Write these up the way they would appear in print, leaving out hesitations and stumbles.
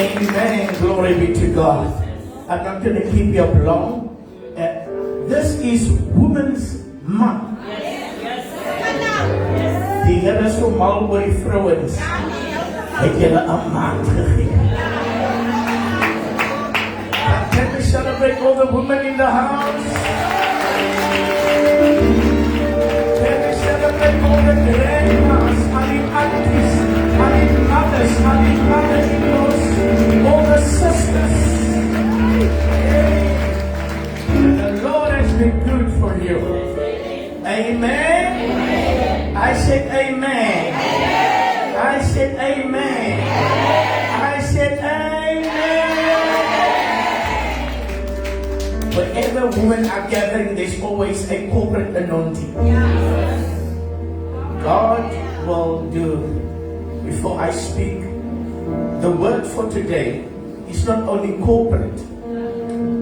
Amen. Glory be to God. I'm not going to keep you up long. This is Women's Month. Die Here is so mal oor die vrouens. Het julle 'n maand gegee. Can we celebrate all the women in the house? Can we celebrate all the grandmas, all the aunties, all the mothers, all the mother-in-laws, all the sisters? The Lord has been good for you. Amen. I said amen. I said amen. I said amen. Wherever women are gathering, there's always a corporate anointing. God will do. Before I speak, the word for today is not only corporate,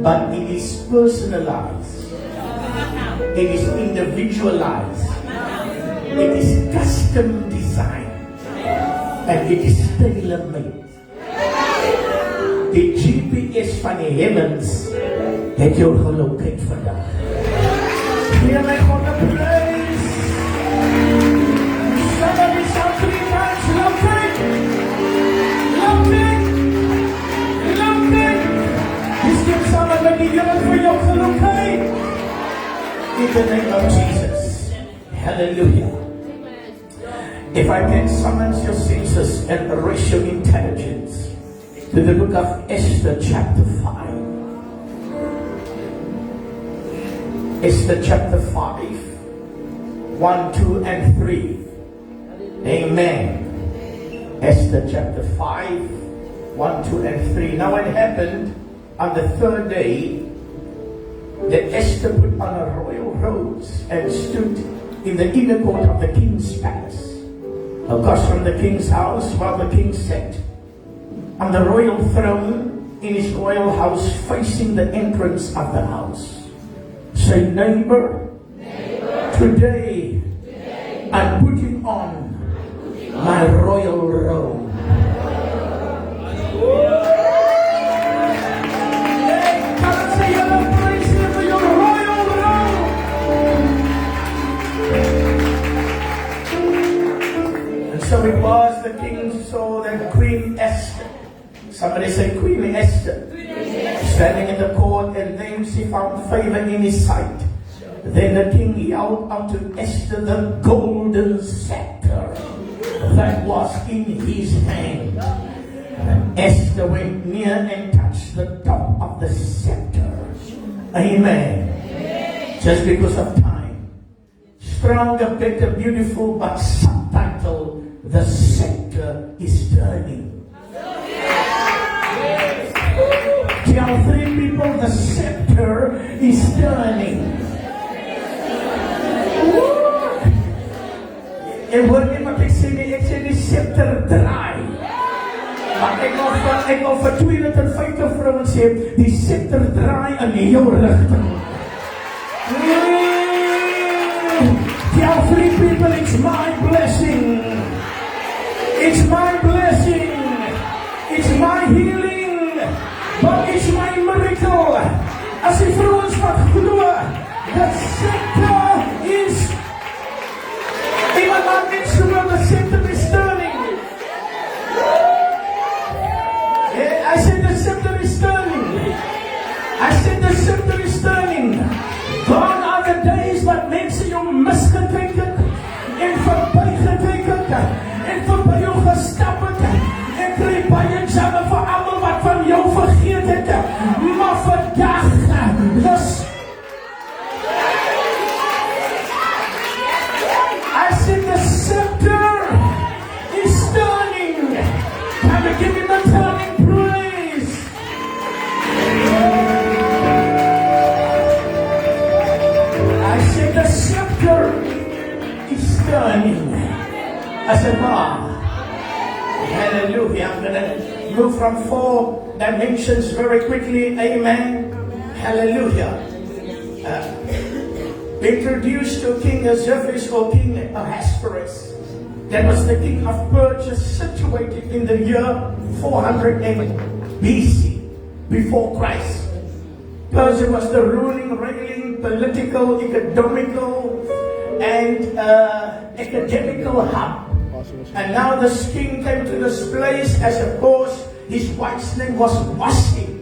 but it is personalized. It is individualized. It is custom designed. And it is tailor-made. Die GPS van die heavens het jou gelokate vandag. Gee my God 'n praise. Somebody shout 3 times, locate. Locate. Locate. Miskien samen met die Here vir jou gelokate. In the name of Jesus. Hallelujah. If I can summon your senses and raise your intelligence to the book of Esther chapter 5. Esther chapter 5, 1, 2, and 3. Amen. Esther chapter 5, 1, 2, and 3. Now it happened on the third day that Esther put on her royal robes and stood in the inner court of the king's palace, across from the king's house, while the king sat on the royal throne in his royal house, facing the entrance of the house. Say, neighbor, today I'm putting on my royal robe. So it was the king saw that Queen Esther, somebody say Queen Esther, standing in the court, and then she found favor in his sight. Then the king yelled unto Esther the golden scepter that was in his hand. And Esther went near and touched the top of the scepter. Amen. Just because of time. Stronger, better, beautiful, but subtitle, the scepter is turning. Tell 3 people the scepter is turning. En hoor nie wat ek sê die scepter draai. Maar ek wil vir 250 vrouens sê, die scepter draai in jou rigting. Tell 3 people it's my blessing. It's my blessing. It's my healing. But it's my miracle. As die vrouens wat glo, the scepter is. Iemand laat net so the scepter is turning. I said the scepter is turning. I said the scepter is turning. Gone are the days wat mense jou misgekyk het en verbygekyk het en verby jou gestap het en kry baie jammer vir almal wat van jou vergeet het. Maar vandag I said the scepter is turning. Can we give him a turning praise? I said the scepter is turning. I said, wow. Hallelujah. I'm going to move from 4 dimensions very quickly. Amen. Hallelujah. Introduced to King Ahasuerus or King Ahasuerus. That was the king of Persia, situated in the year 408 BC, before Christ. Persia was the ruling, reigning, political, economical, and academical hub. And now this king came to this place, as of course his wife's name was Vashti.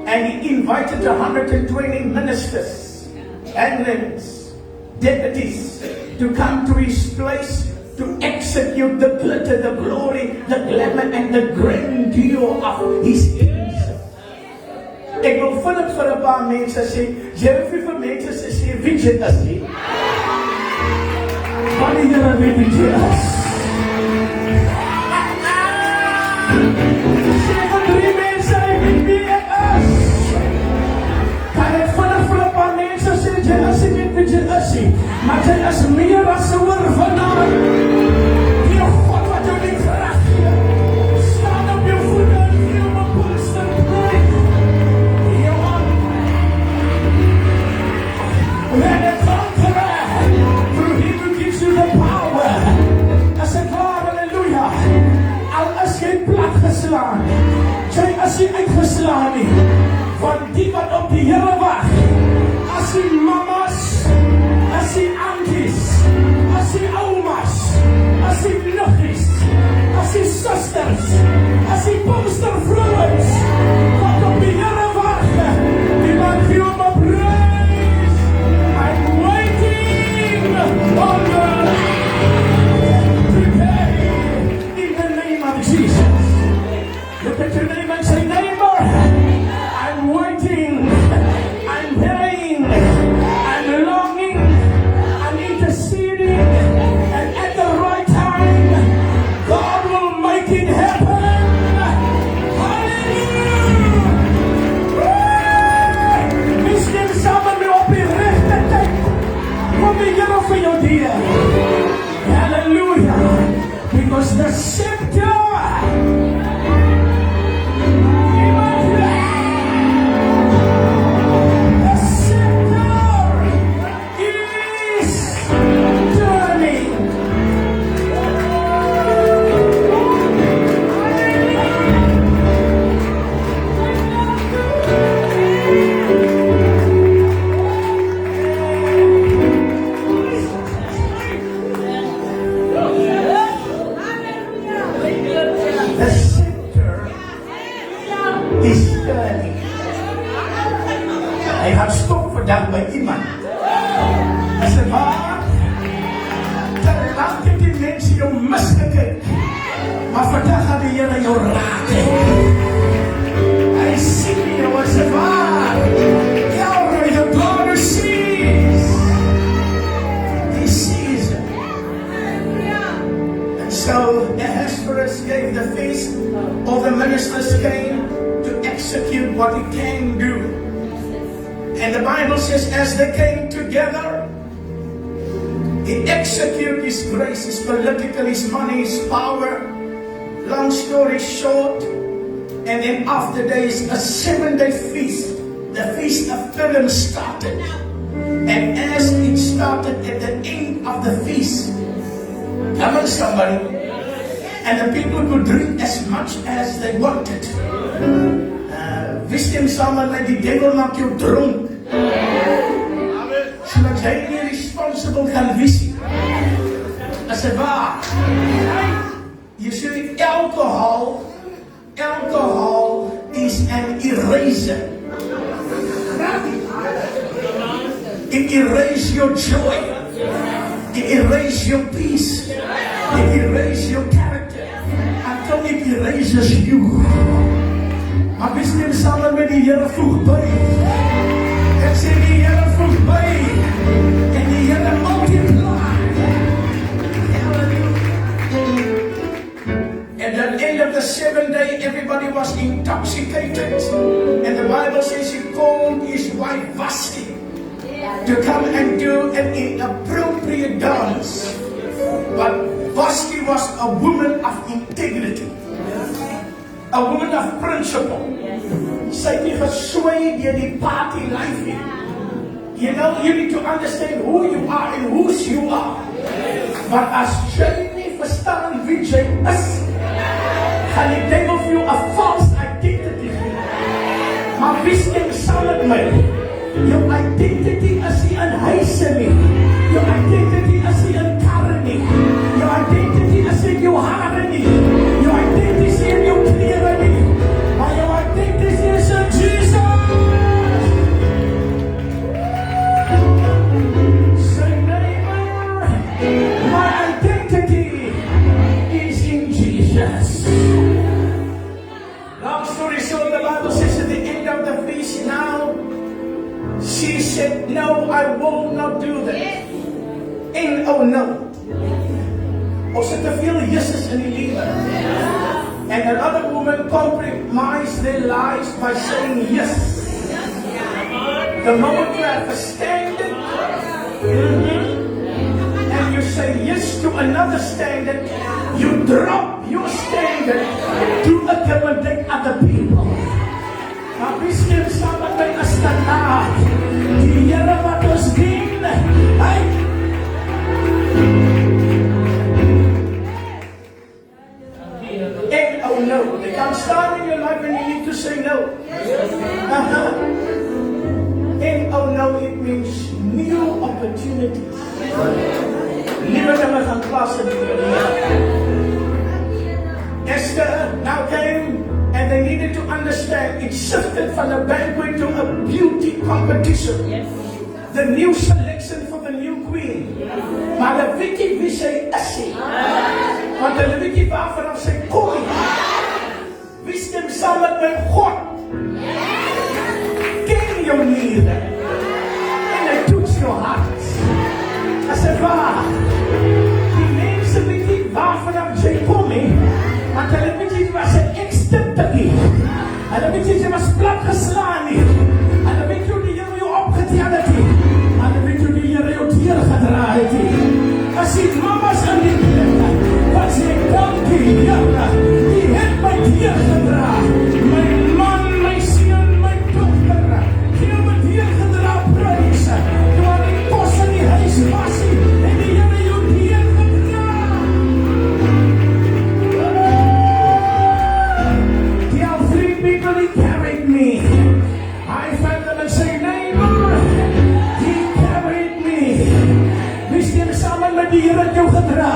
And he invited 120 ministers, handlings, deputies to come to his place to execute the glitter, the glory, the glamour, and the grandeur of his kingdom. Ek wil vinnig vir 'n paar mense sê, jy hoef nie vir mense te sê wie jy is nie. Want die Here weet wie jy is. Sê vir 3 mense wie ek is. Kan ek vinnig vir 'n paar mense sê, jy is nie weet wie jy is nie, maar jy is meer as 'n oorwinnaar. Die God wat jou die krag gee. Staan op jou voete en gee hom 'n constant praise. Let it conquer through him who gives you the power. As a God, hallelujah. Al is jy plat geslaan, jy is nie uitgeslaan nie. Want die wat op die Here wag, as die mamas, as die aunties, as die oumas, as die nuggies, as die sisters, as die postervrouwens, wat op die Here wag, die man gee hom 'n praise. I'm waiting on the today in the name of Jesus. Look at your neighbor and say, neighbor, I'm waiting, I'm praying, I'm longing, I'm interceding, and at the right time, God will make it happen. Hallelujah! Misschien samen met op je rechte tijd. Kom de Here voor jou dier. Hallelujah! Because the scepter by iemand. As 'n maar terwyl die mense jou misgekyk, maar vandag gaan die Here jou raak. Hy sien jou as 'n maar. Your God sees. He sees it. And so Ahasuerus gave the feast. All the ministers came to execute what he can do. And the Bible says, as they came together, he executed his grace, his political, his money, his power. Long story short, and then after days, a 7-day feast, the Feast of Purim started. And as it started at the end of the feast, come on somebody, and the people could drink as much as they wanted. Wisdom samen met die devil maak jou dronk. Sodat jy nie responsible kan wees. As het waar. You see, alcohol is an eraser. It erases your joy. It erases your peace. It erases your character. Until it erases you. Maar wees neem samen met die Here voeg by. Ek sê die Here voeg by. En die Here multiply. At the end of the 7th day, everybody was intoxicated. And the Bible says he called his wife Vashti to come and do an inappropriate dance. But Vashti was a woman of integrity. A woman of principle. Sy het nie gesway deur die party life nie. You know, you need to understand who you are and whose you are. But as jy nie wie jy is, gaan die duivel vir jou 'n false identity gee. Maar wie stem saam met my? Jou identity is nie in huise nie. Jou identity is nie in karre nie. Jou identity is nie in jou hare nie. Jou identity is nie in jou klere nie. Maar jou identity is in Jesus. Say neighbor, my identity is in Jesus. Long story short, the Bible says at the end of the feast now, she said, no, I will not do that. En oh no. Ons het te veel Jesus in die lewe. And another woman compromised their lives by saying yes. The moment you have a standard, and you say yes to another standard, you drop your standard to accommodate other people. Maar wie stem saam met my as standaard? Die Here wat ons dien, hy and oh no, there comes time in your life when you need to say no. And oh no, it means new opportunities. Liewe dinge gaan plaas in jou lewe. Esther now came and they needed to understand it shifted from a banquet to a beauty competition. Yes. The new selection for the new queen. Maar hulle weet nie wie sy is nie. Want hulle weet nie waarvan sy kom nie. Wie stem saam met my God? Ken jou niere. En hy toets jou hart. As hy waar. Die mense weet nie waarvan sy kom nie. Want hulle weet nie wat sy ekstipte nie. Hulle weet nie sy was plat geslaan nie. Hulle weet nie die Here jou opgetel het nie. Hulle weet nie die Here jou teergedra het nie. As die mamas in die plek, wat sy dankie Here, die het my teergedra. My man, my seun, my dogter, die het my teergedra, prys. Toe aan die kos in die huis was nie, en die Here jou teergedra. Tell 3 people he carried me. I found them and say, neighbor, he carried me. Wie stem saam met die Here het jou gedra?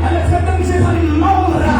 Hulle gedink sy gaan mal raak.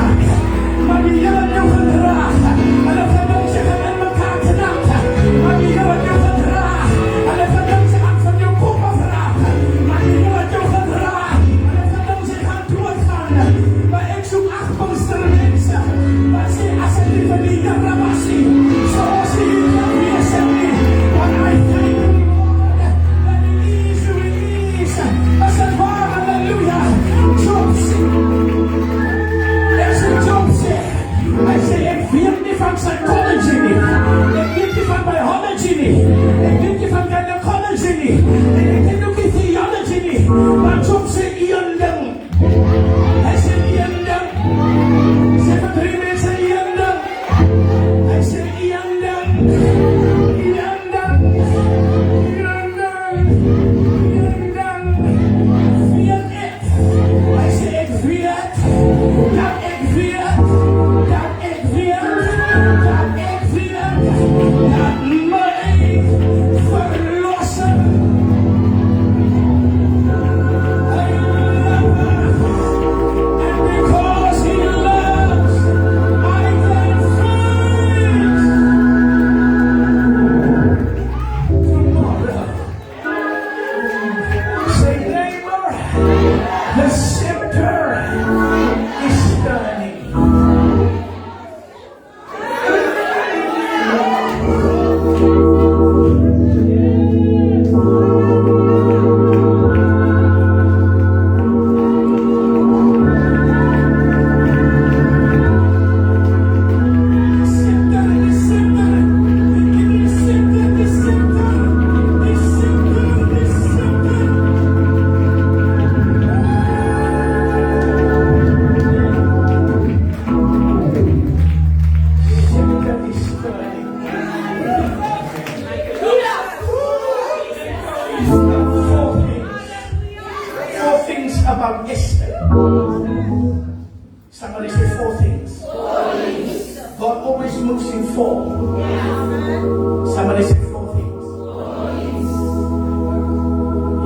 moves in four. Somebody say four things.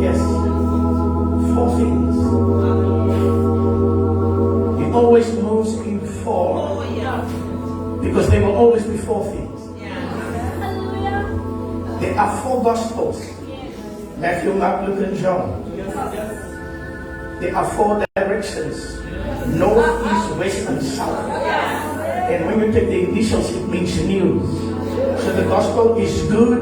Yes. Four things. It always moves in four. Because there will always be four things. There are four gospels. Matthew, Mark, Luke, and John. There are four directions. North, east, west, and south. And when you take the initials, it means news. So the gospel is good.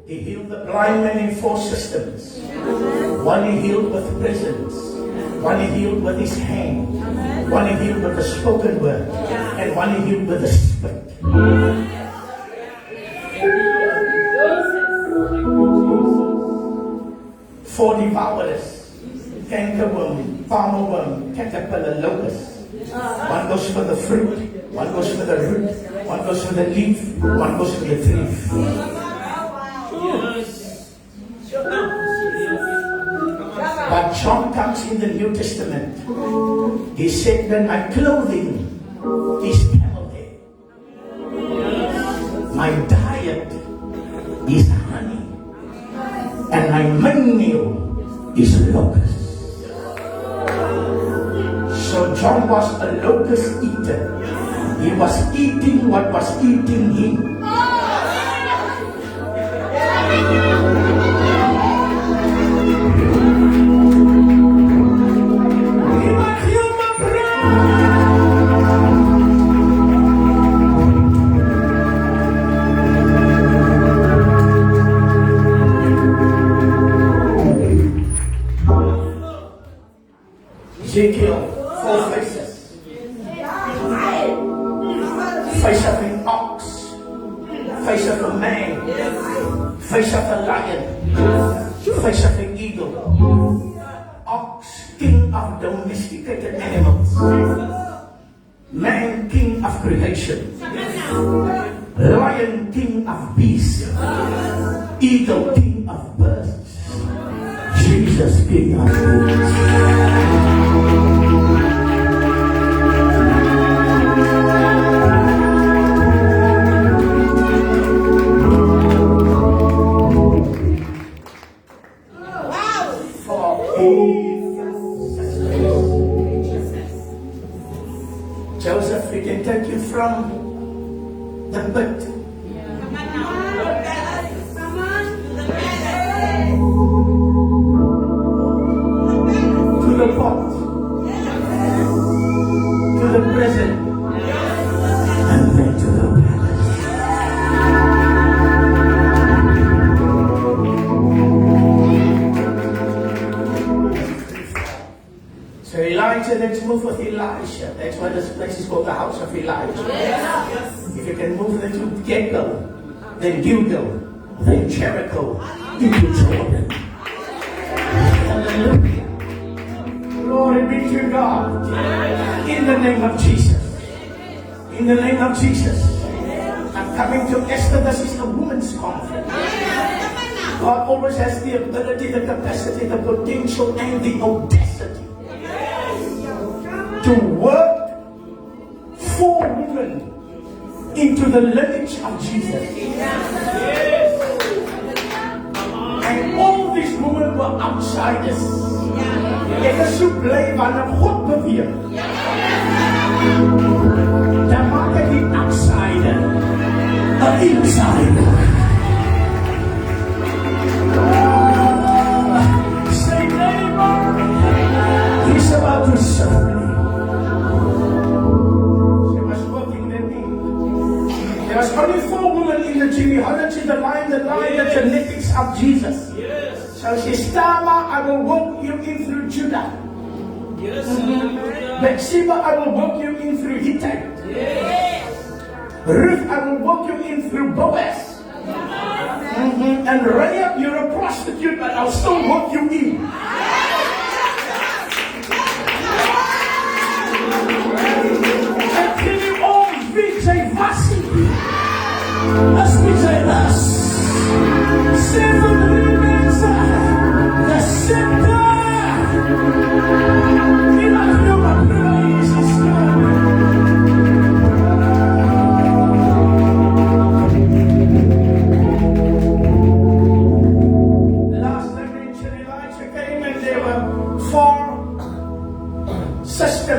He healed the blind man in four systems. One he healed with presence. One he healed with his hand. One he healed with the spoken word. And one he healed with the spirit. Four devourers. Cankerworm, palmer worm, caterpillar, locust. One goes for the fruit. One goes for the root. One goes for the leaf. One goes for the tree. But John comes in the New Testament. He said that my clothing is camel hair. My diet is honey. And my main meal is locust. So John was a locust eater. He was eating what was eating him. Ezekiel, four faces. Face of an ox, face of a man, face of a lion, face of an eagle. Ox, king of domesticated animals. Man, king of creation. Lion, king of beasts. Eagle, king of birds. Jesus, king of kings. Joseph, we can take you from the pit to the pot, to the prison, and then to the palace. So Elijah, let's move with Elisha. That's why this place is called the house of Elijah. If you can move them to Gilgal, then Gilgal, then Jericho, into Jordan. Hallelujah. Glory be to God. In the name of Jesus. In the name of Jesus. I'm coming to Esther. This is a women's conference. God always has the ability, the capacity, the potential, and the audacity to work for women into the lineage of Jesus. And all these women were outsiders. Ek is so bly wanneer God beweeg. Dan maak hy die outsider 'n insider. Say neighbor, he's about to serve me. There was only four women in the genealogy, the line, the genetics of Jesus. So she says, Tamar, I will walk you in through Judah. Bathsheba, I will walk you in through Hittite. Ruth, I will walk you in through Boaz. And Rahab, you're a prostitute, but I'll still walk you in.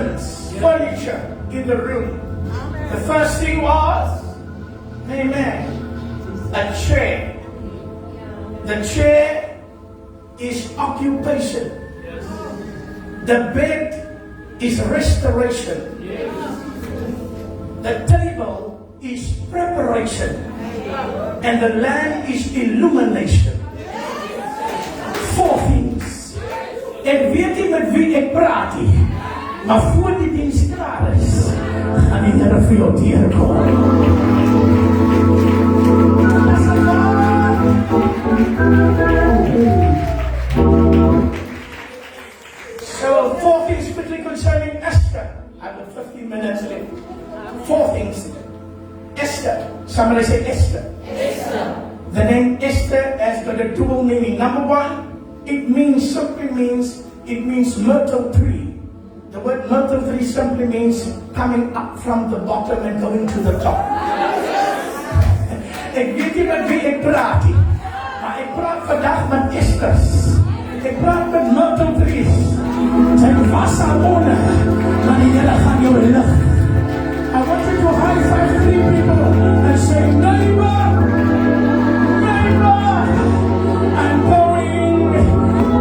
items, furniture in the room. The first thing was, amen, a chair. The chair is occupation. The bed is restoration. The table is preparation. And the lamp is illumination. 4 things. En weet jy met wie ek praat hier? Maar voor die diens klaar is, gaan die Here vir jou deurkom. So 4 things quickly concerning Esther. I've got 15 minutes left. 4 things. Esther. Somebody say Esther. Esther. The name Esther has got a dual meaning. Number 1, it means myrtle tree. The word myrtle tree simply means coming up from the bottom and going to the top. Ek weet nie met wie ek praat nie, maar ek praat vandag met Esters. Ek praat met myrtle trees. Sy was al onder, maar die Here gaan jou lig. I want you to high five 3 people and say, neighbor, I'm going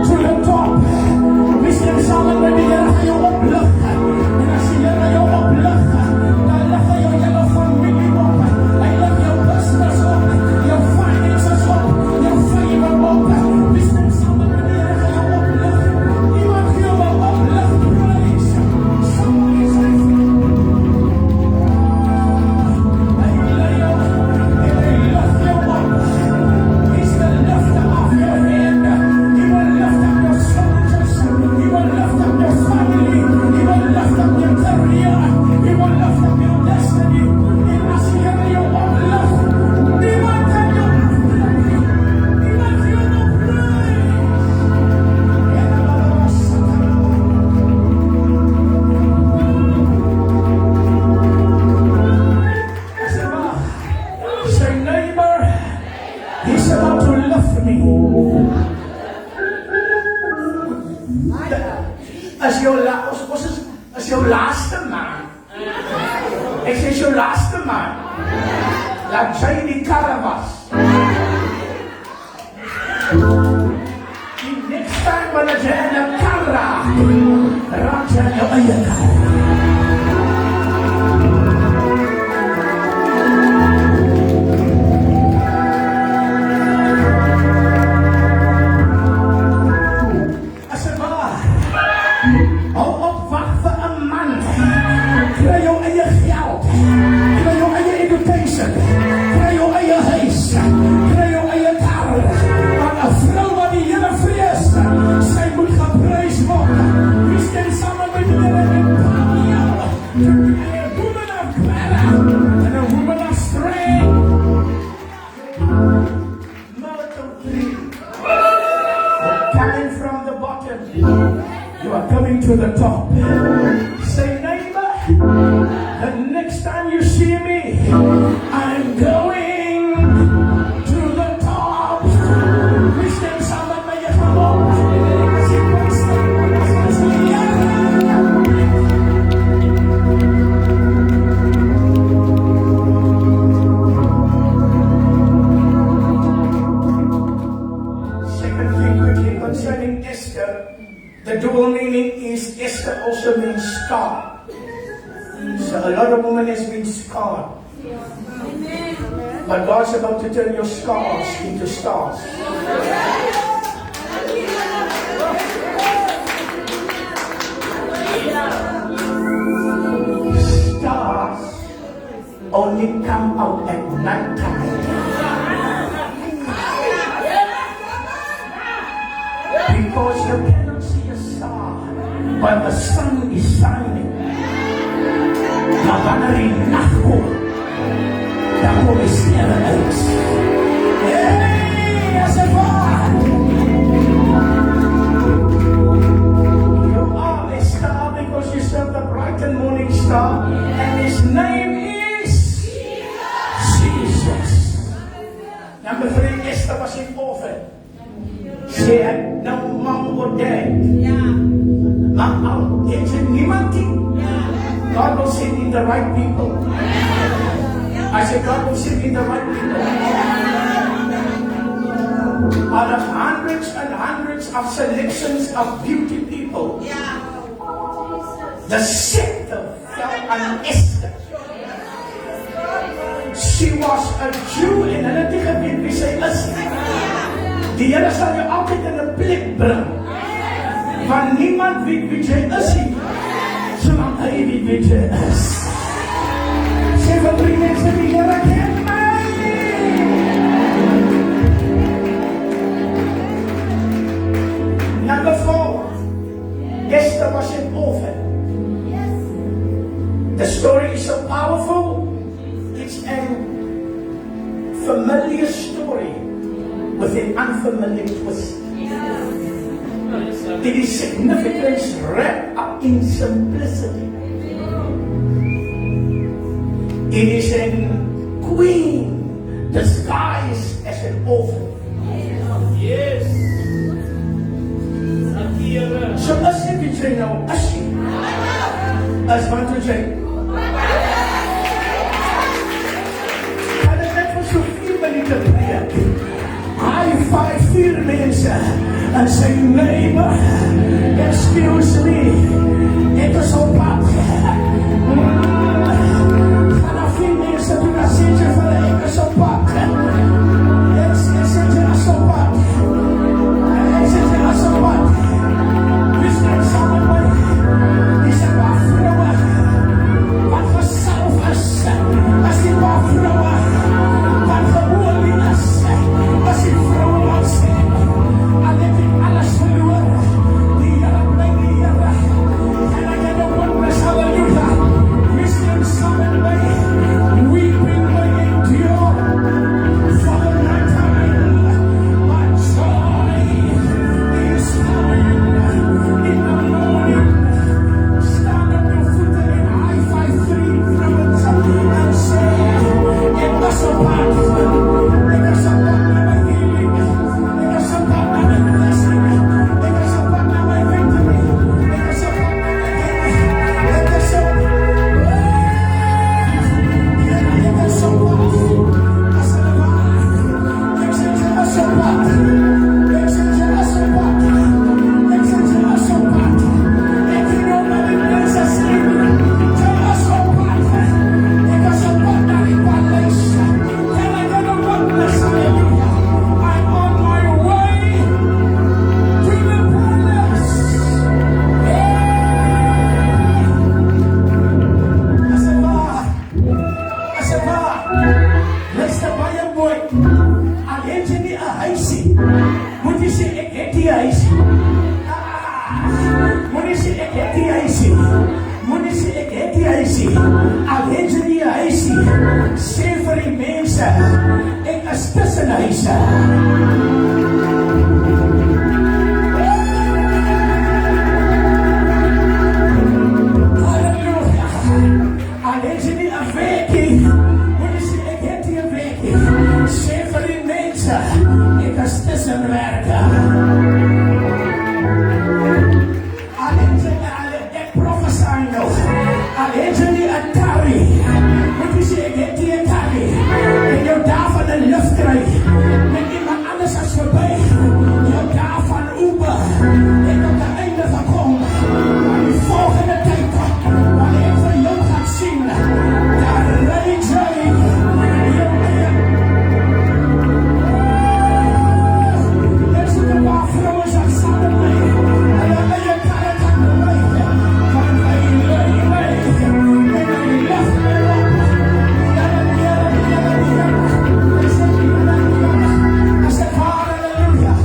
to the top. We stem samen met die Here gaan jou oplig. En as die Here jou oplig, dan lig hy jou hele familie op. Hy lig jou business op, jou finances op, jou favor op. We stem samen met die Here gaan jou oplig. Iemand gee jou een oplig praise. Somebody say, as jou laaste man. Ek sê jou laaste man. Laat jy die karre was. Die next time wanneer jy in 'n kar raak, raak jy jou eie kar. You are coming to the top. Say, neighbor, the next time you see me, I'm going to the top. We stand samen met je gewoon. Second thing quickly concerning Esther. The dual meaning is Esther also means scar. So a lot of women has been scarred. But God's about to turn your scars into stars. Stars only come out at night time. Because you cannot see a star while the sun is shining. Maar wanneer die nacht komt, dan kom je sterren uit. Hey, as it waar. You are a star because you serve the bright and morning star, and his name is Jesus. Number 3, Esther was in orphan. She had no mom or dad. Maar al heeft ze niemand die God will send in the right people. I said, God will send in the right people. Out of hundreds and hundreds of selections of beauty people, the scepter fell on Esther. She was a Jew en hulle het nie geweet wie sy is. Die Here sal jou altyd in 'n plek bring, want niemand weet wie jy is nie, solank hy weet wie jy is. Sê vir drie mense, die Here ken my. Number 4, Esther was an orphan. The story is so powerful. It's a familiar story with an unfamiliar twist. It is significance wrapped up in simplicity. It is a queen disguised as an orphan. Yes. So as jy weet jy nou, as wat jy sê, I fight 4 mense en sy neighbor, excuse me, ek is op pad. Vanaf 4 mense toe na sê jy vir ek is op pad. Ek sê jy is op pad. Ek sê jy is op pad. Wees net saam met my. Die sê waar vrouwe, wat gesalf is, as die waar vrouwe, wat geolie is, as die vrouwe wat sê, al het ek alles verloor, die Here bly die Here, en ek het op wonders, halleluja, wees net saam met my, weeping may endure, for the night time, my joy is coming in the morning. Stand up your foot and high five 3 friends and say, it was a part, it was a part of my healing, it was a part of my blessing, it was a part of my victory, it was a part of my healing, it was a part, it was a part, I said, it was a part, it was a part, if you don't know the place I say, tell us a part, it was a part of revelation, and I got a witness, hallelujah, I'm on my way to the palace. I said, luister baie mooi, al het jy nie 'n huisie, moet jy sê ek het die huisie. Moet jy sê ek het die huisie. Moet jy sê ek het die huisie. Al het jy nie 'n huisie, sê vir die mense, ek is tussen huise. Halleluja. Al het jy nie 'n werkie, moet jy sê ek het nie 'n werkie. Sê vir die mense, ek is tussen werke. Ek prophesy nou, al het jy nie 'n carry, moet jy sê ek het nie 'n carry, en jou daarvan 'n lift kry, met iemand anders as verby, jou daarvan Uber, en op die einde gekom, maar die volgende tyd, waar ek vir jou gaan sien, daar ry jy, ek sê die paar vrouwen sal saam met my, hulle eie karre kan ry, van my ry, en hy lig my op, I said, hallelujah,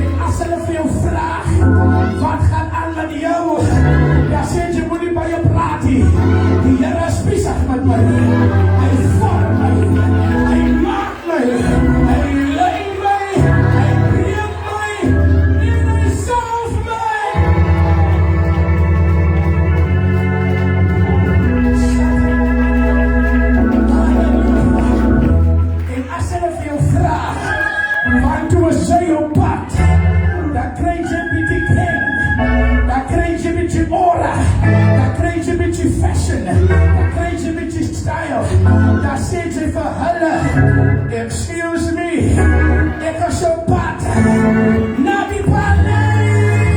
en as hulle vir jou vraag, wat gaan aan met jou, ja sê jy moet nie by jou praat nie, die Here is besig met my, hy vorm my, hy maak my, hy lei my, hy breek my, en hy salf my. En as hulle vir jou vraag, waartoe is jy op pad, dan kry jy bietjie ken, dan kry jy bietjie aura, dan kry jy bietjie fashion, sê vir hulle, excuse me, ek is op pad na die paleis.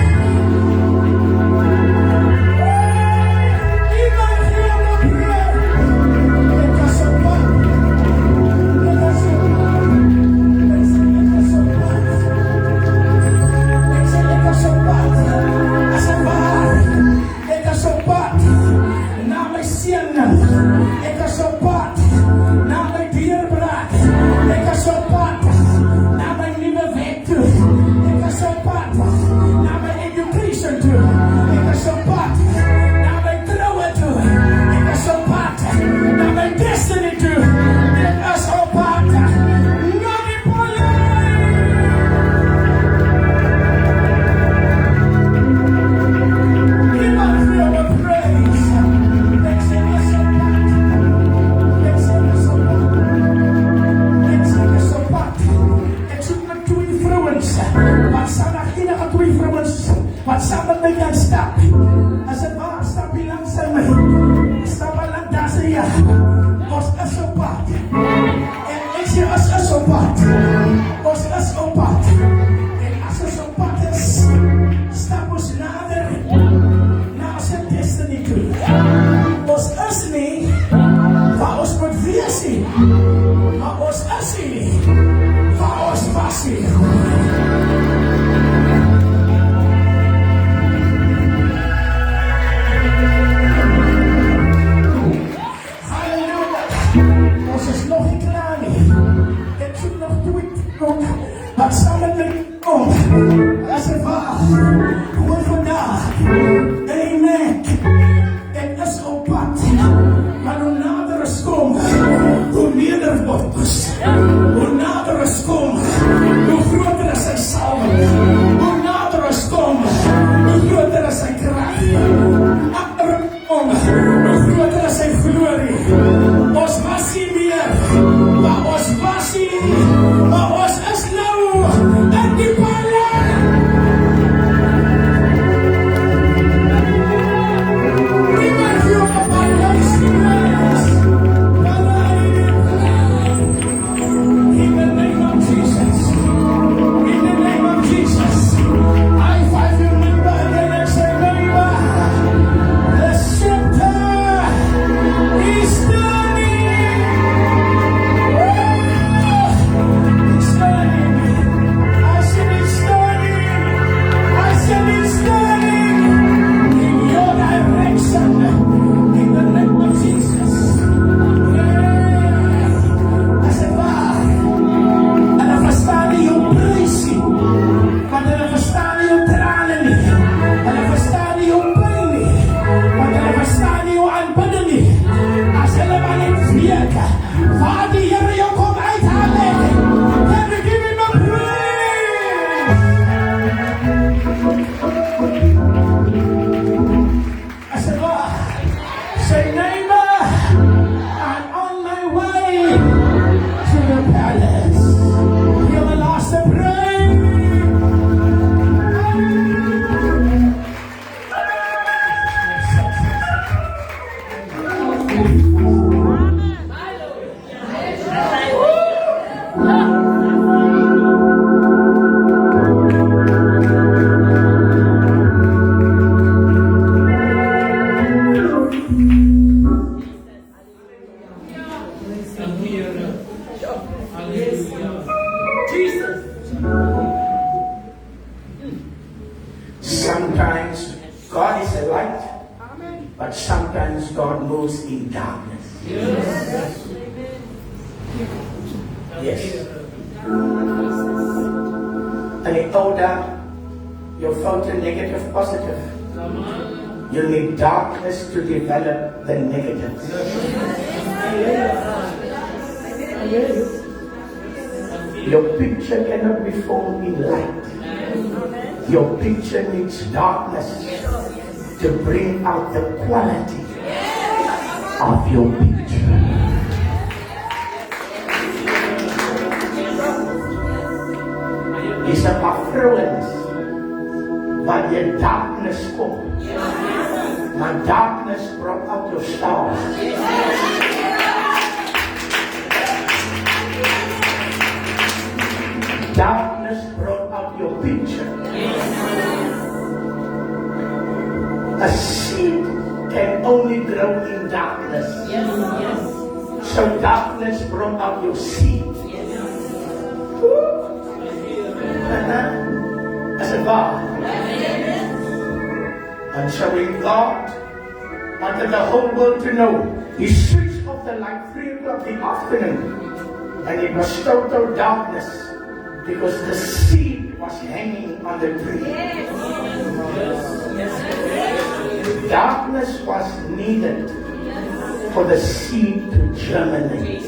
Iemand gee my prayer. Ek is op pad. Ek is op pad. Ek sê ek is op pad. Ek sê ek is op pad. Asabaar, ek is op pad na my seun. Ek is op pad na my dierbraak. Ek is op pad na my nuwe wet toe. Ek is op pad na my education toe. Ek is op pad na my troue toe. Ek is op pad na my destiny toe. Ek is op pad na die paleis. Iemand gee my praise. Ek sê ek is op pad. Ek sê ek is op pad. Ek sê ek is op pad. Ek soek na 2 vrouens. Wat sal na enige 2 vrouens wat saam met my kan stap? As het waar, stap hier langs aan my. Stap maar lang daar sê ja. Ons is op pad. En ek sê ons is op pad. Ons is op pad. En as ons op pad is, stap ons nader na ons destiny toe. Ons is nie waar ons moet wees nie. Maar ons is nie waar ons was nie. Halleluja. Ons is nog nie klaar nie. Ek soek nog 2 ook wat saam met my kom. As het waar, hoor vandaag. Amen. Ek is op pad. Maar hoe nader ons kom, hoe neder word ons. Hoe nader ons kom, hoe groter is sy salwing. Hoe nader ons kom, hoe groter is sy krag. Agter hom kom, hoe groter is sy glorie. Ons was nie meer, maar ons was nie, maar ons is nou in die paleis. Iemand gee op 'n paleis gewees. In the name of Jesus. In the name of Jesus. I find you neighbor again and say, neighbor, the scepter is turning. It's turning. I said it's turning. I said it's turning in your direction. In the name of Jesus. Yeah. I said, why? Hulle verstaan nie jou prysie, want hulle verstaan nie jou trane nie. Hulle verstaan nie jou pyn nie, want hulle verstaan nie jou aanbidding nie. As hulle maar net weet waar die Here jou kom uithaal het, then we give him a praise. I said, "Lord, say neighbor, I'm on my way to the palace." You're the last to pray. Sometimes God is a light, but sometimes God moves in darkness. Yes. And the older your filter negative, positive, you need darkness to develop the negative. Your picture cannot be formed in light. Your picture needs darkness to bring out the quality of your picture. Is 'n vrouens wat in darkness kom. Maar darkness brought out your stars. A seed can only grow in darkness. So darkness brought out your seed. As a God. And so when God wanted the whole world to know, He switched off the light 3 o'clock in the afternoon. And it was total darkness because the seed was hanging on the tree. Darkness was needed for the seed to germinate.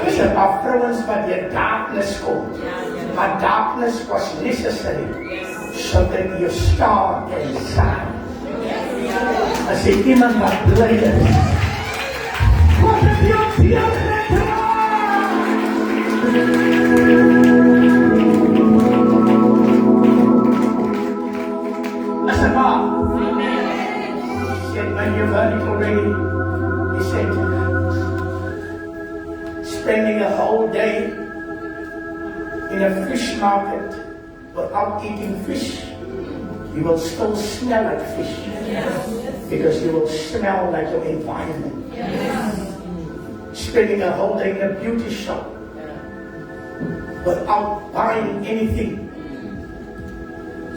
Dis 'n afvrouens wat deur darkness kom. Maar darkness was necessary so that your star can shine. As jy iemand wat bly is, wat het jou deel gedra? As a man, said when you've heard it already, he said, spending a whole day in a fish market without eating fish, you will still smell like fish. Because you will smell like your environment. Spending a whole day in a beauty shop without buying anything,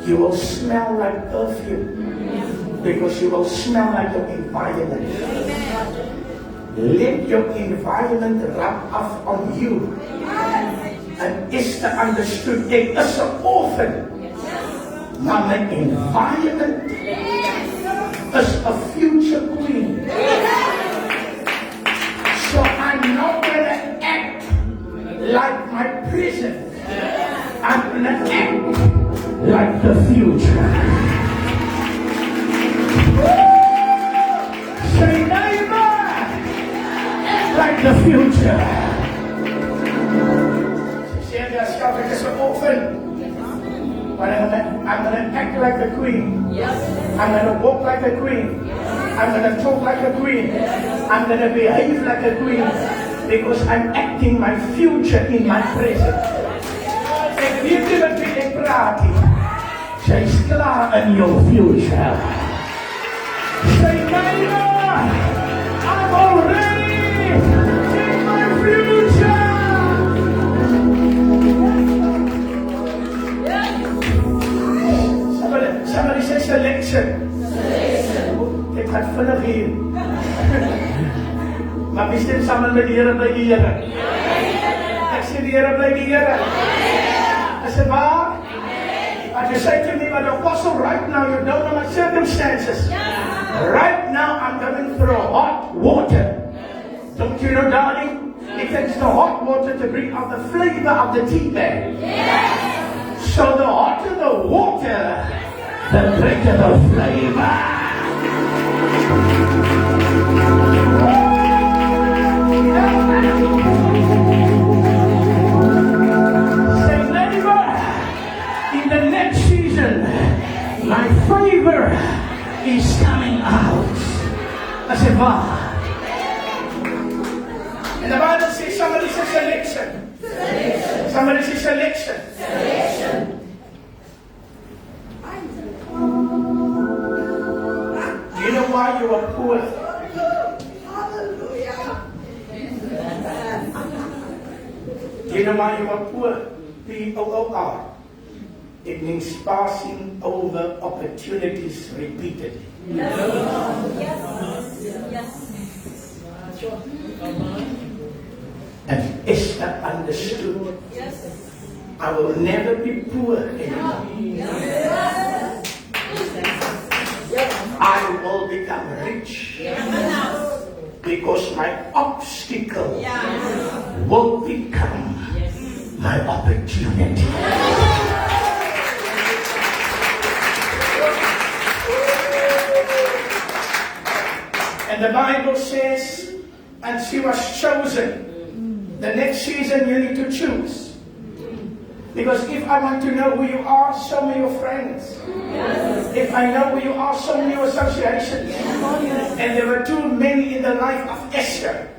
you will smell like perfume. Because you will smell like your environment. Let your environment rub off on you. And Esther understood there is an orphan. Maar my environment is a future queen. So I'm not going to act like my prison. I'm going to act like the future. Say neighbor, act like the future. She said herself, ek is 'n orphan. But I'm going to act like a queen. I'm going to walk like a queen. I'm going to talk like a queen. I'm going to behave like a queen. Because I'm acting my future in my present. Ek weet nie wat ek praat nie. Jy's klaar in your future. Say neighbor, I'm already in my future. Somebody say selection. Ek gaan vinnig hier. Maar wie stem saam met die Here by die Here? Ek sê die Here bly die Here. Is it waar? And you say to me, but Apostle, right now you don't know my circumstances. Right now I'm going through hot water. Don't you know, darling? It takes the hot water to bring out the flavor of the tea bag. So the hotter the water, the greater the flavor. Say, neighbor, in the next season, my favor is coming out. I said, wow. And the Bible says, somebody says selection. Somebody says selection. You know why you are poor? You know why you are poor? P-O-O-R. It means passing over opportunities repeatedly. And Esther understood. I will never be poor anymore. I will become rich because my obstacle will become my opportunity. And the Bible says, and she was chosen. The next season you need to choose. Because if I want to know who you are, show me your friends. If I know who you are, show me your associations. And there were two men in the life of Esther.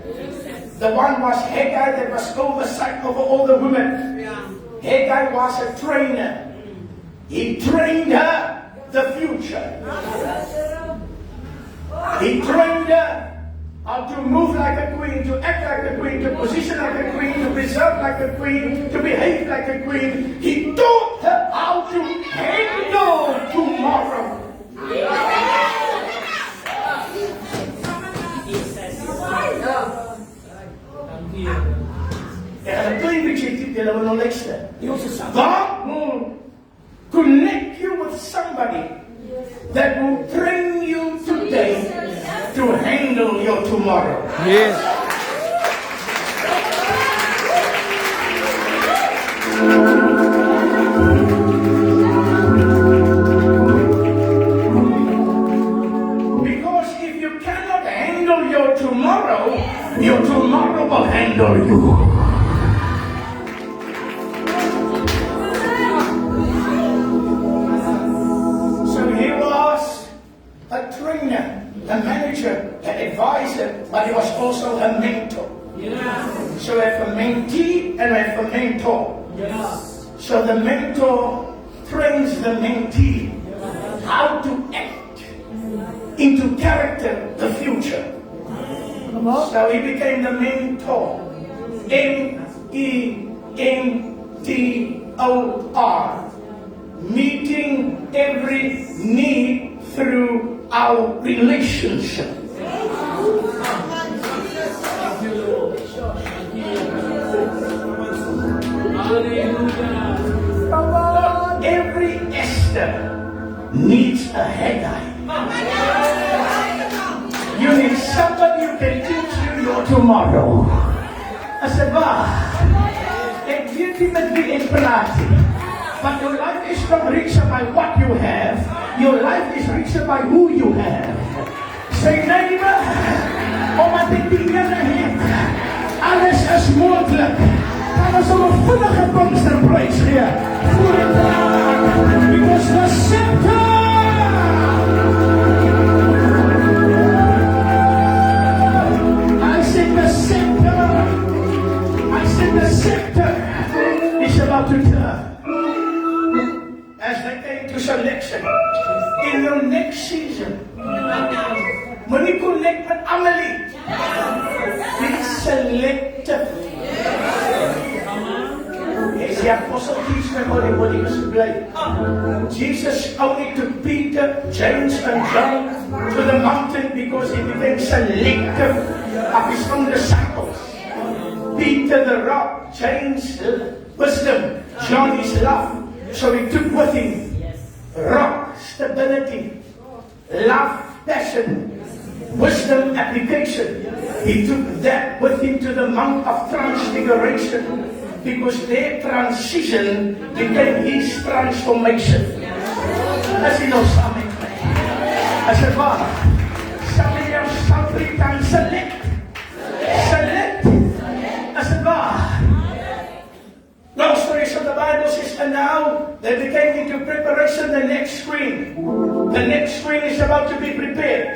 The one was Haggai, that was oversight over all the women. Haggai was a trainer. He trained her the future. He trained her how to move like a queen, to act like a queen, to position like a queen, to preserve like a queen, to behave like a queen. He taught her how to handle tomorrow. En een klein beetje willen we nog lezen. God will connect you with somebody that will train you today to handle your tomorrow. Yes. Because if you cannot handle your tomorrow will handle you. A manager, an advisor, but he was also a mentor. Yeah. So we have a mentee and we have a mentor. Yeah. So the mentor trains the mentee how to act into character the future. So he became the mentor. M-E-N-T-O-R. Meeting every need through our relationship. Every Esther needs a Haggai. You need somebody who can teach you your tomorrow. I said, "Bah, ik weet niet met wie ik praat. But your life is not richer by what you have. Your life is richer by who you have." Say, neighbor, omdat ik die Here heb, alles is mogelijk. Dat is een vunnige Pinksterprijs hier. Because the scepter. I said the scepter is about to turn. As they came to selection, in your next season, when you connect with Amelie, be selective. As the apostle teach them what he was playing. Jesus only took Peter, James, and John to the mountain because he became selective of his own disciples. Peter the rock, James wisdom, John his love. So he took with him rock, stability, love, passion, wisdom, application. He took that with him to the Mount of Transfiguration because their transition became his transformation. As you know, something. I said, "Wow, somebody else, somebody can select. I said, "Wow." Long story short, the Bible says, and now they became into preparation the next screen. The next screen is about to be prepared.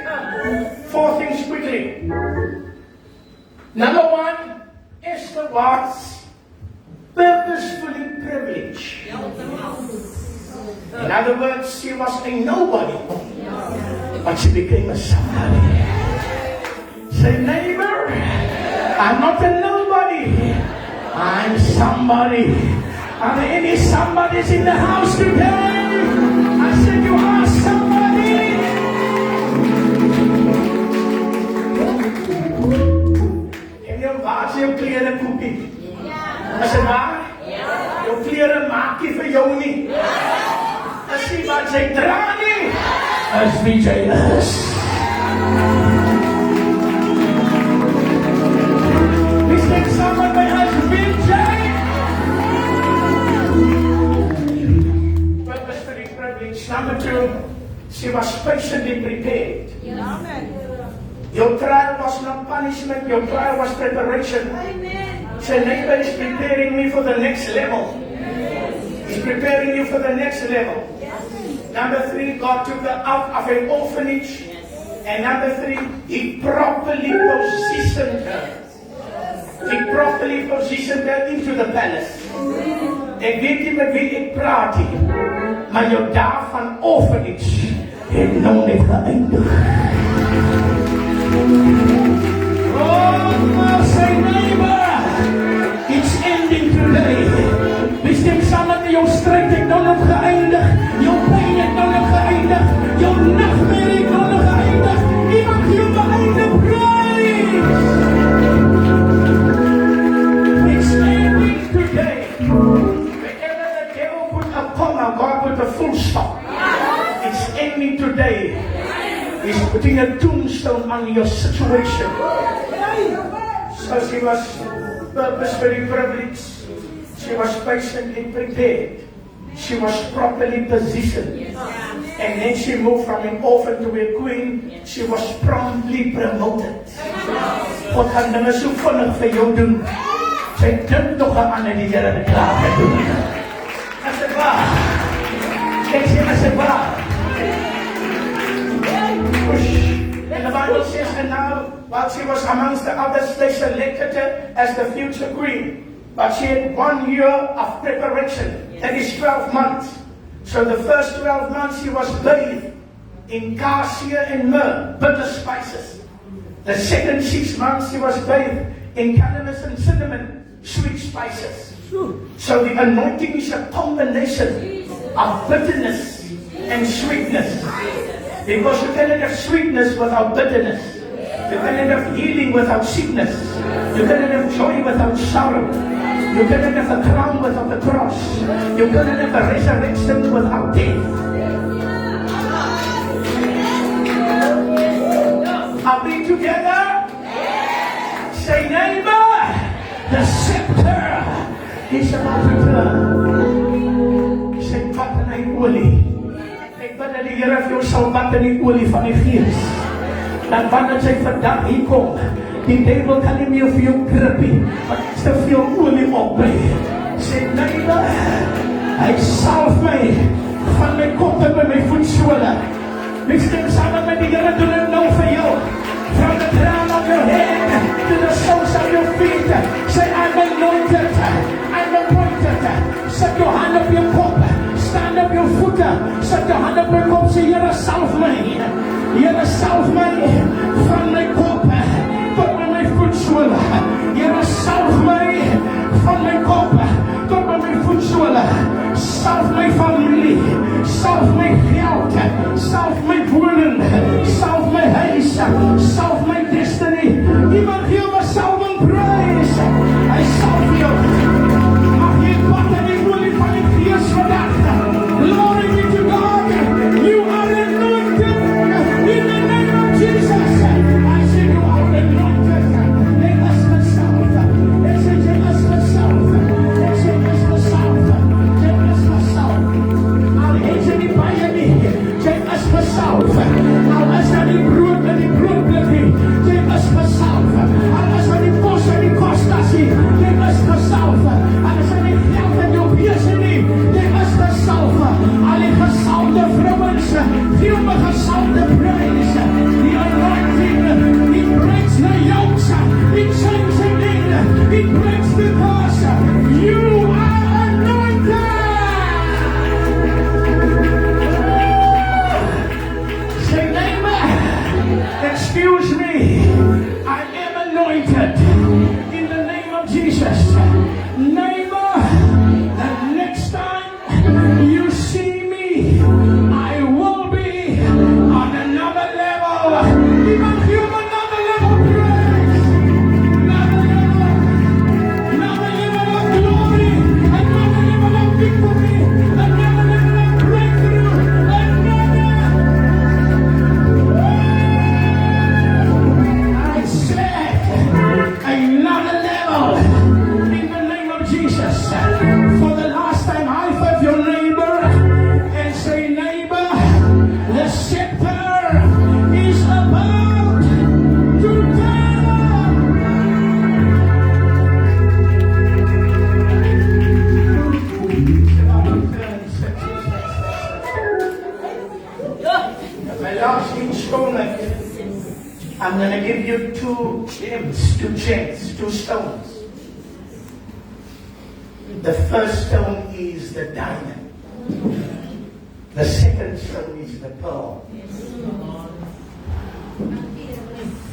4 things quickly. Number 1, Esther was purposefully privileged. In other words, she was a nobody, but she became a somebody. Say, neighbor, I'm not a nobody. I'm somebody. Are there any somebodies in the house today? I said you are somebody. En jou was jou klere koopie. As dit waar? Jou klere maak nie vir jou nie. As jy wat jy dra nie, as wie jy is. Please make someone my husband. Number 2, she was patiently prepared. Amen. Your trial was not punishment, your trial was preparation. Amen. Say, neighbor is preparing me for the next level. He's preparing you for the next level. Yes. Number 3, God took her out of an orphanage. And number 3, He properly positioned her. He properly positioned her into the palace. En weet jy met wie ek praat hier? maar jou dae van orphanage het nou net geëindig. Oh, say neighbor, it's ending today. Bestem saam met jou stryd het nou nog geëindig, jou pyn het nou nog geëindig, jou nagmerrie het nou nog geëindig. Iemand gee jou einde prys. It's ending today. Whenever the devil put a comma, God put a full stop. It's ending today. He's putting a tombstone on your situation. So she was purposefully privileged. She was patiently prepared. She was properly positioned. And then she moved from an orphan to a queen. She was promptly promoted. God gaan dinge so vinnig vir jou doen. Sy dink nog aan die Here het klaar gedoen. As dit waar. Ek sê as dit waar. And the Bible says, and now, while she was amongst the others, they selected her as the future queen. But she had 1 year of preparation. That is 12 months. So the first 12 months she was bathed in cassia and myrrh, bitter spices. The second 6 months she was bathed in calamus and cinnamon, sweet spices. So the anointing is a combination of bitterness and sweetness. Because you cannot have sweetness without bitterness. You cannot have healing without sickness. You cannot have joy without sorrow. You cannot have a crown without the cross. You cannot have a resurrection without death. Are we together? Say neighbor, the scepter is about to turn. Say wat in die olie. Ek bid dat die Here vir jou sal wat in die olie van die Gees. Dan wanneer sy vandag hier kom, die duivel kan nie meer vir jou krippie, want ek te veel olie op my. Sê neighbor, hy salf my van my kop tot by my voetsole. Miskien saam met die Here doen dit nou vir jou. From the crown of your head to the soles of your feet. Say, I'm anointed. I'm appointed. Set your hand up your kop. Stand up your foot. Set your hand up your kop. Say, Here salf my. Here salf my van my kop tot by my voetsole. Here salf my van my kop tot by my voetsole. Salf my familie. Salf my geld. Salf my woning. Salf my huis. Salf my destiny. Iemand gee my salving praise. Hy salf jou. Mag jy wat in die olie van die Gees vandag. Glory be to God. You are anointed in the name of Jesus. I say you are anointed. Let us myself. Let us myself. Let us myself. Let us myself. Al het jy nie baie nie. Let us myself. Al is daar die brood en die broodblikkie. Let us myself. Al is daar die kos en die kostasie. Let us myself. Al is daar die geld en jou beurse nie. Let us myself. Al die gesalde vrouwens. Gee my gesalde prijs. Die anointing. It breaks the yokes. It changes the thing. It breaks the curse. You are anointed. Say neighbor, excuse me. I am anointed in the name of Jesus. Neighbor, the next time you see me, I will be on another level. Even human another level praise. Another level. Another level of glory. Another level of victory. Another level of breakthrough. I said another level in the name of Jesus. For the last time, high five your neighbor and say, neighbor, the scepter is about to turn. My last installment, I'm going to give you two gems, two stones. The first stone is the diamond. The second stone is the pearl.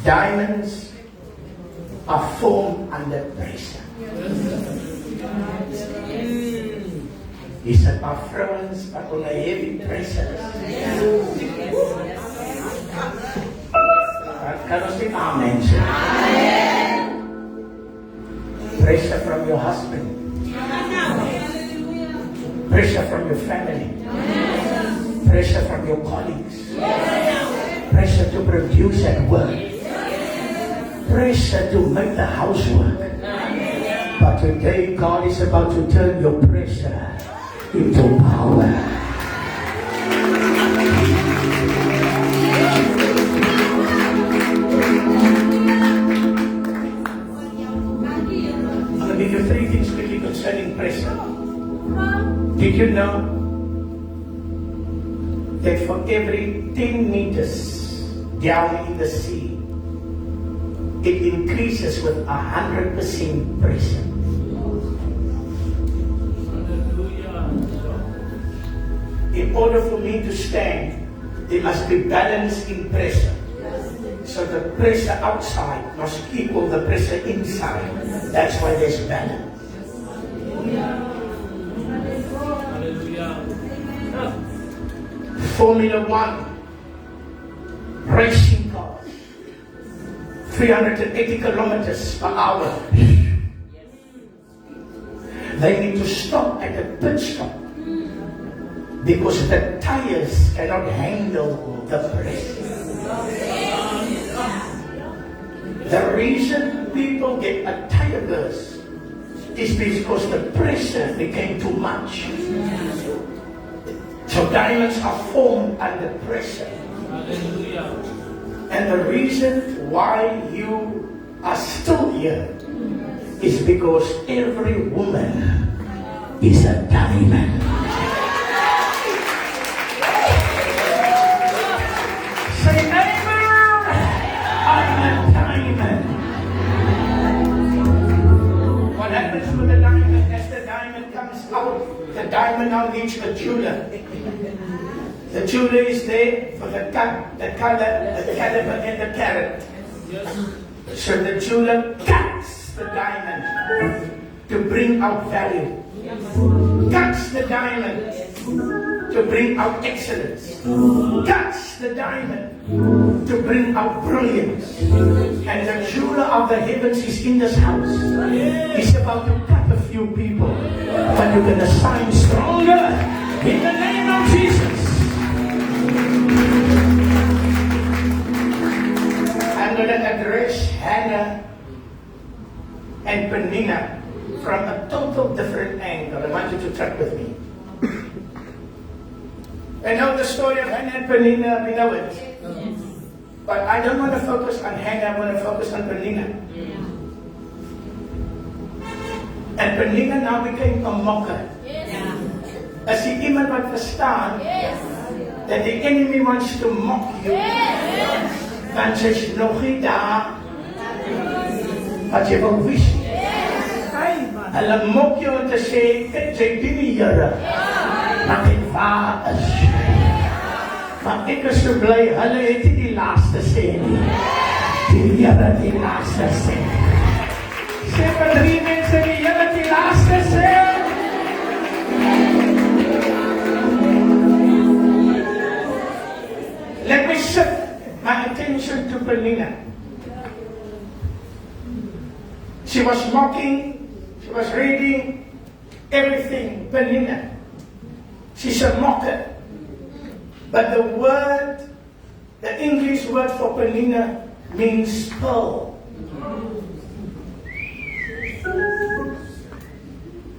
Diamonds are formed under pressure. He said, my friends, but on a heavy pressure. Can I say amen? Pressure from your husband. Pressure from your family. Pressure from your colleagues. Pressure to produce at work. Pressure to make the house work. But today God is about to turn your pressure into power. I'm going to give you 3 things quickly concerning pressure. Did you know that for every 10 meters down in the sea, it increases with 100% pressure? In order for me to stand, there must be balance in pressure. So the pressure outside must equal the pressure inside. That's why there's balance. Formula 1 racing cars, 380 kilometers per hour. They need to stop at a pit stop because the tires cannot handle the pressure. The reason people get a tire burst is because the pressure became too much. So diamonds are formed under pressure. And the reason why you are still here is because every woman is a diamond. Say amen. I'm a diamond. What happens with the diamond? As the diamond comes out, the diamond now needs a jeweler. The jeweler is there for the cut, the color, the caliber, and the carat. So the jeweler cuts the diamond to bring out value. Cuts the diamond to bring out excellence. Cuts the diamond to bring out brilliance. And the jeweler of the heavens is in this house. He's about to cut a few people, but you're going to shine stronger in the name of Jesus. I'm going to address Hannah and Peninnah from a total different angle. I want you to track with me. I know the story of Hannah and Peninnah, we know it. But I don't want to focus on Hannah, I want to focus on Peninnah. And Peninnah now became a mocker. As jy iemand wat verstaan that the enemy wants to mock you, want sy's nog nie daar wat jy wil wys. Hulle mok jou om te sê, jy dien die Here, maar dit waar is. Maar ek is so bly, hulle het nie die laaste sê nie. Die Here die laaste sê. Sê vir 3 mense, die Here die laaste sê. Let me shift my attention to Peninnah. She was mocking, she was reading everything, Peninnah. She's a mocker. But the word, the English word for Peninnah means pearl.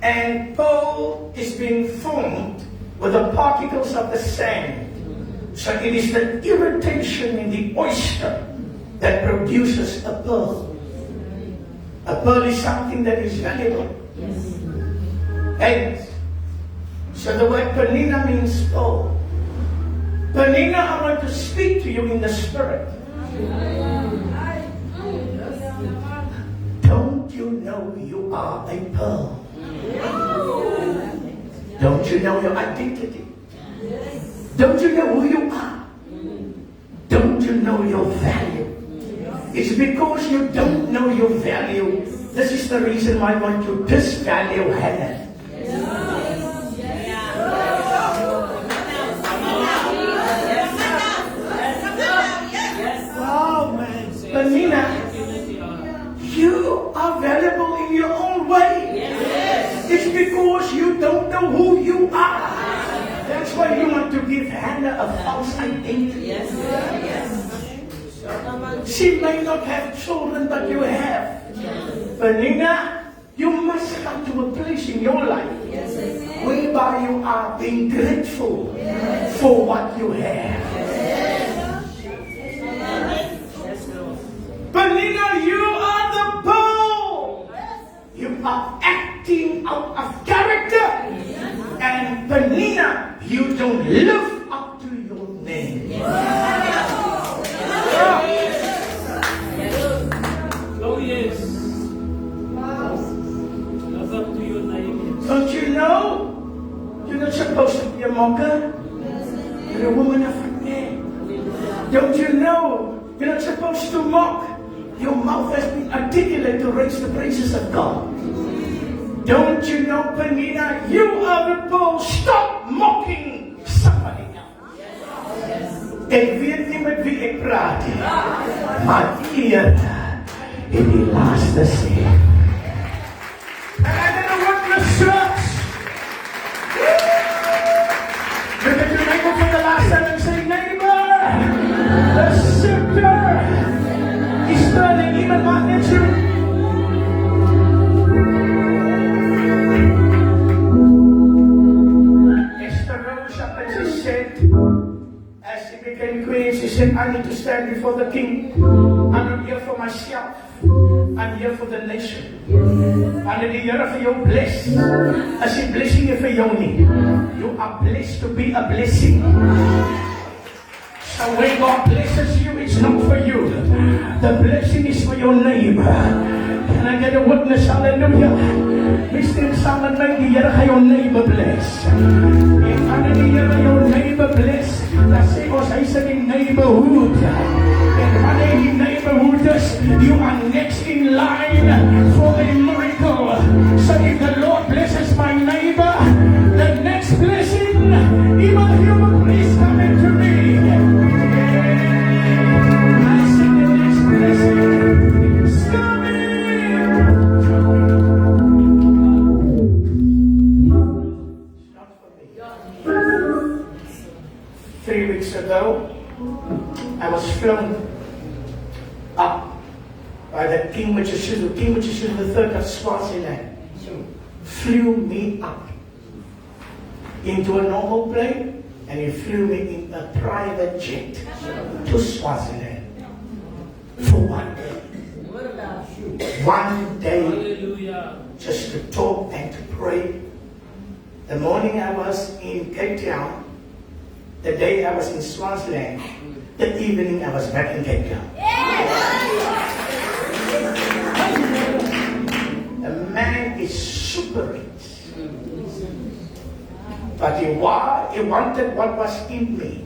And pearl is being formed with the particles of the sand. So it is the irritation in the oyster that produces a pearl. A pearl is something that is valuable. And so the word Peninnah means pearl. Peninnah, I want to speak to you in the spirit. Don't you know you are a pearl? Don't you know your identity? Don't you know who you are? Don't you know your value? It's because you don't know your value. This is the reason why I want to disvalue Hannah. Penina, you are valuable in your own way. It's because you don't know who you are. That's why you want to give Hannah a false identity. She may not have children, but you have. Penina, you must come to a place in your life whereby you are being grateful for what you have. Penina, you are the pearl. You are acting out of character. And Penina, you don't live up to your name. Oh yes. Live up to your name. Don't you know? You're not supposed to be a mocker. You're a woman of faith. Don't you know? You're not supposed to mock. Your mouth has been articulate to raise the praises of God. Don't you know, Penina, you are the pearl. Stop mocking somebody else. Ik weet nie met wie ek praat nie, maar hier in die laaste sê. And I didn't want to church. Look at your neighbor for the last time and say, neighbor, the scepter is turning even back at you. Esther rose up and she said, as she became queen, she said, I need to stand before the king. I'm not here for myself. I'm here for the nation. Wanneer die Here vir jou bless, as die blessing vir jou nie. You are blessed to be a blessing. So when God blesses you, it's not for you. The blessing is for your neighbor. Can I get a witness? Hallelujah. Mr. Samen, die Here gaan jou neighbor bless. En wanneer die Here jou neighbor bless, dan sê ons hy sê die neighborhood. And wanneer die neighborhood is, you are next in line for a miracle. So if the Lord blesses my neighbor, the next blessing, even human, please come into me. I said the next blessing is coming. It's not for me. 3 weeks ago, I was flown up by the King Mutshishulu. King Mutshishulu III of Swaziland flew me up into a normal plane, and he flew me in a private jet to Swaziland for 1 day. 1 day just to talk and to pray. The morning I was in Cape Town, the day I was in Swaziland, the evening I was back in Cape Town. The man is super rich, but he wanted what was in me,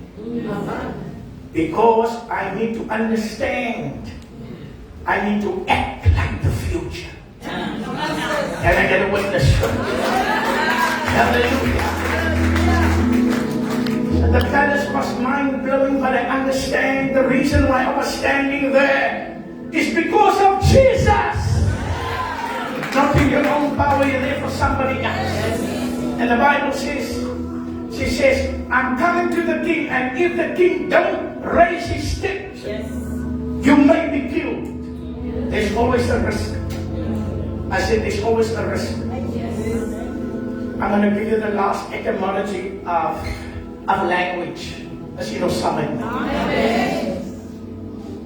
because I need to understand. I need to act like the future. Can I get a witness? Hallelujah. The palace was mind-blowing, but I understand the reason why I was standing there is because of Jesus. Not in your own power, you're there for somebody else. And the Bible says, she says, I'm coming to the king, and if the king don't raise his stick, you may be killed. There's always a risk. I said there's always a risk. I'm going to give you the last etymology of language. As you know, summon.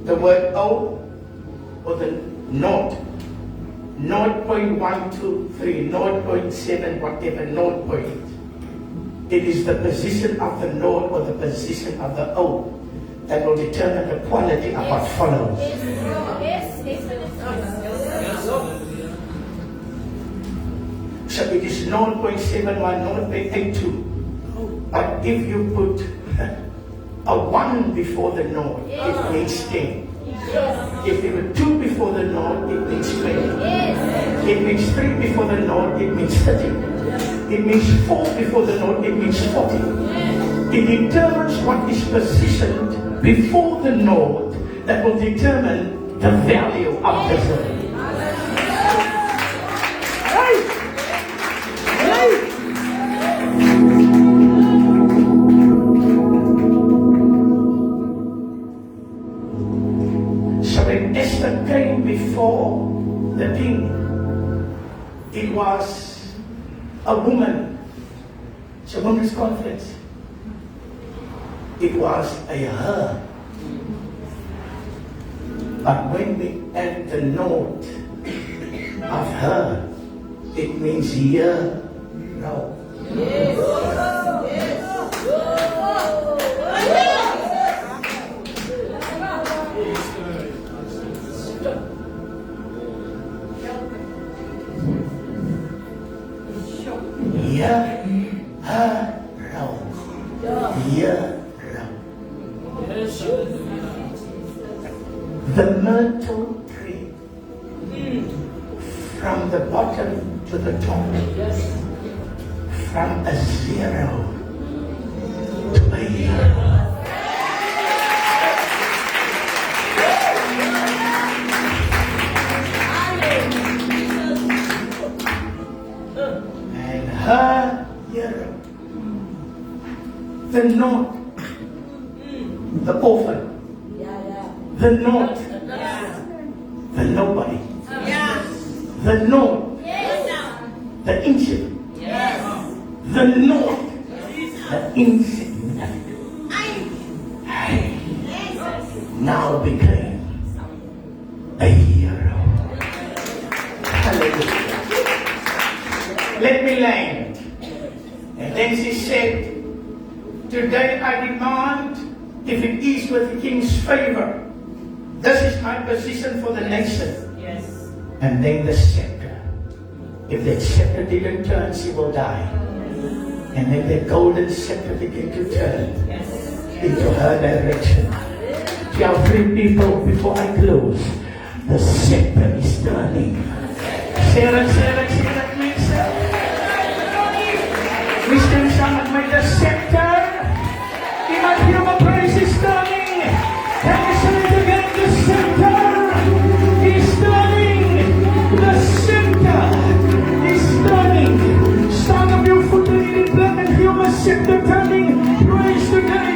The word O, or the naught, 0.123, 0.7, whatever, 0 point. It is the position of the naught or the position of the O that will determine the quality of what follows. So it is 0.71, 0.82. But if you put a 1 before the Lord, it means 10. If there were 2 before the Lord, it means 20. It means 3 before the Lord, it means 30. It means 4 before the Lord, it means 40. It determines what is positioned before the Lord that will determine the value of the Lord. So when Esther came before the king, it was a woman. It's a woman's conference. It was a her. But when we add the note of her, it means here, no. Here, her, no. Here, no. The myrtle tree, from the bottom to the top, from a 0 to a hero. And her hero, the note, the orphan, the note, the nobody, the note, the insignificant, the note, the insignificant, now became a hero. Hallelujah. Let me land. And then she said, today I demand, if it is with the king's favor, this is my position for the nation. Yes. And then the scepter. If that scepter didn't turn, she will die. And then the golden scepter began to turn into her direction. Tell 3 people before I close, the scepter is turning. Sarah, Mr. Shaman, may the scepter, in my human praise is turning. Can you say it again? The scepter is turning. The scepter is turning. Stand up your foot in black and feel the scepter turning. Praise today.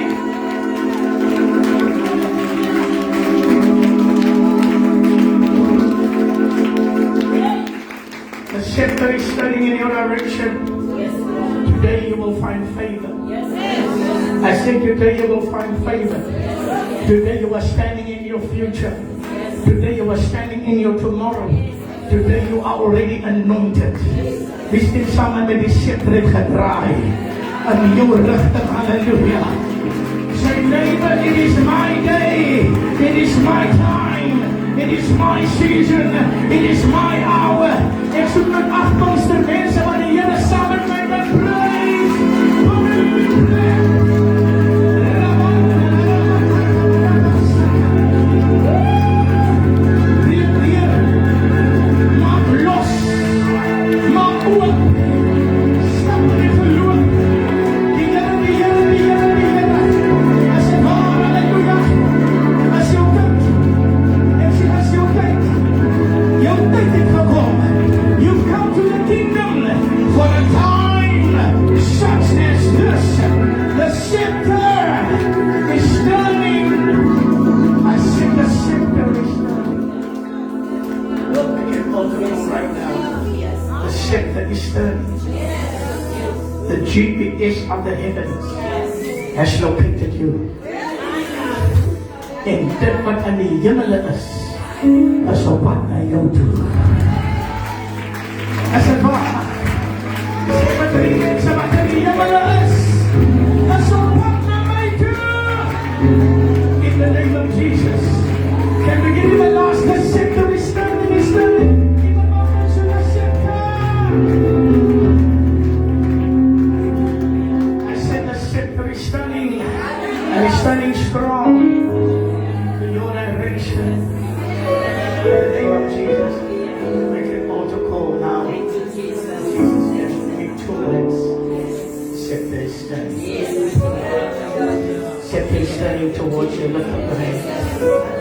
The scepter is turning in your direction. Today you will find favor. I say today you will find favor. Today you are standing in your future. Today you are standing in your tomorrow. Today you are already anointed. Misschien samen met die scepter gedraaid. Een nieuwe richting, halleluja. Say neighbor, it is my day. It is my time. It is my season. It is my hour. Ik zoek met 8 monster mensen waar de Heer samen met me praise. Maak los. Maak oop. Stap erin verloren. Die Heer. Als je waar, halleluja. Als je kijkt. En zie als je kijkt. Jouw tijd is gekomen. You've come to the kingdom for a time such as this. The scepter is turning. I said the scepter is turning. Look at it right now. The scepter is turning. The GPS of the heavens has located you. En dit wat in die hemel is op pad naar jou toe. As a God, say what the reason what the hemel is op pad naar mij toe. In the name of Jesus. Can we give him a last? The scepter is turning, is turning. In the moment of the scepter. I said the scepter is turning. In the name of Jesus. Make it protocol now. Jesus, yes. In 2 minutes. Set there standing. Set there standing towards you. Lift up your hands.